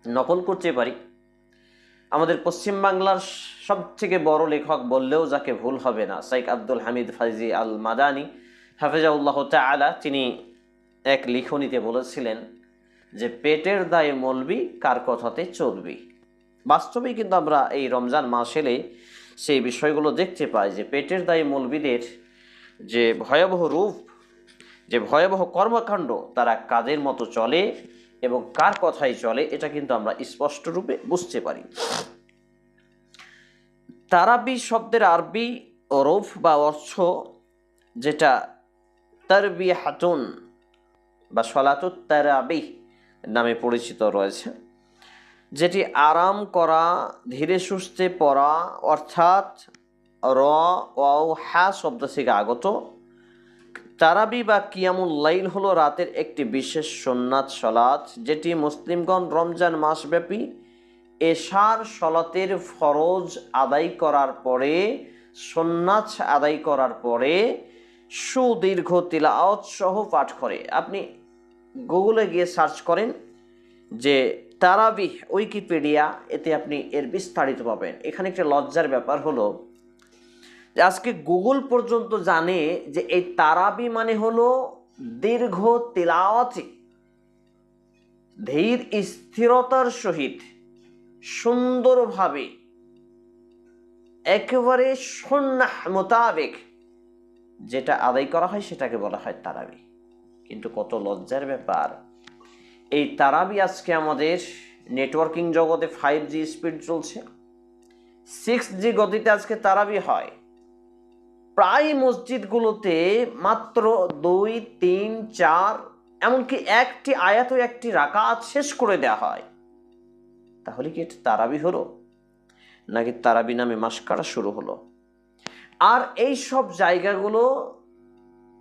নকল করতে পারি। আমাদের পশ্চিমবাংলার সবথেকে বড় লেখক বললেও যাকে ভুল হবে না, শেখ আব্দুল হামিদ ফাইজি আল মাদানী হাফেজাউল্লাহ তাআলা, তিনি এক লিখনীতে বলেছিলেন যে পেটের দায়ে মলবি, কার কথাতে চলবি। বাস্তবেই কিন্তু আমরা এই রমজান মাস এলে সেই বিষয়গুলো দেখতে পাই যে পেটের দায়ে মলবিদের যে ভয়াবহ রূপ, যে ভয়াবহ কর্মকাণ্ড, তারা কাদের মতো চলে এবং কার কথাই চলে, এটা কিন্তু আমরা স্পষ্ট রূপে বুঝতে পারি। তারাবি শব্দের আরবি রূপ বা অর্থ, যেটা তারবিহাতুন বা সলাতুত তারাবিহ নামে পরিচিত রয়েছে, যেটি আরাম করা, ধীরে সুস্থে পড়া, অর্থাৎ র ওয়াও হা শব্দ থেকে আগত। তারাবি বা কিয়ামুল লাইল হলো রাতের একটি বিশেষ সুন্নাত সলাত, যেটি মুসলিমগণ রমজান মাসব্যাপী এশার সলাতের ফরজ আদায় করার পরে, সুন্নাত আদায় করার পরে সুদীর্ঘ তিলাওয়াত সহ পাঠ করে। আপনি গুগলে গিয়ে সার্চ করেন যে তারাবিহ উইকিপিডিয়া, এতে আপনি এর বিস্তারিত পাবেন। এখানে একটা লজ্জার ব্যাপার হলো যে আজকে গুগল পর্যন্ত জানে যে এই তারাবি মানে হলো দীর্ঘ তিলাওয়াতে ধীর স্থিরতার সহিত সুন্দরভাবে একেবারে সুন্নাহ মোতাবেক যেটা আদায় করা হয় সেটাকে বলা হয় তারাবি। কিন্তু কত লজ্জার ব্যাপার, এই তারাবি আজকে আমাদের নেটওয়ার্কিং জগতে 5G স্পিড চলছে, 6G গতিতে আজকে তারাবি হয়। প্রায় মসজিদগুলোতে মাত্র 2, 3, 4, এমনকি একটি আয়াত, একটি রাকাত শেষ করে দেওয়া হয়। তাহলে কি এটা তারাবি হলো, নাকি তারাবি নামে মাসকারা শুরু হলো? আর এই সব জায়গাগুলো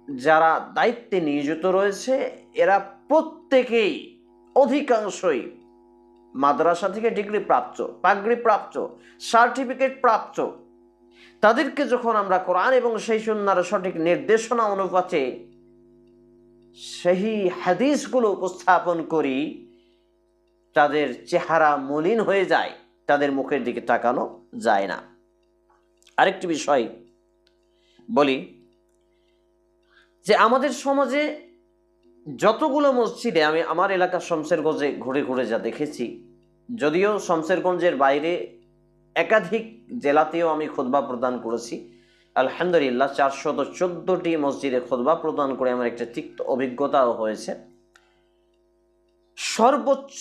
যারা দায়িত্বে নিয়োজিত রয়েছে, এরা প্রত্যেকেই অধিকাংশই মাদ্রাসা থেকে ডিগ্রি প্রাপ্ত, পাগড়ি প্রাপ্ত, সার্টিফিকেট প্রাপ্ত। তাদেরকে যখন আমরা কোরআন এবং সেই সুন্নাহর সঠিক নির্দেশনা অনুপাতে সেই হাদিসগুলো উপস্থাপন করি, তাদের চেহারা মলিন হয়ে যায়, তাদের মুখের দিকে তাকানো যায় না। আরেকটি বিষয় বলি যে আমাদের সমাজে যতগুলো মসজিদে, আমি আমার এলাকা শমশেরগঞ্জে ঘুরে ঘুরে যা দেখেছি, যদিও শমশেরগঞ্জের বাইরে একাধিক জেলাতেও আমি খুতবা প্রদান করেছি, আলহামদুলিল্লাহ 414টি মসজিদে খুতবা প্রদান করে আমার একটা তিক্ত অভিজ্ঞতাও হয়েছে। সর্বোচ্চ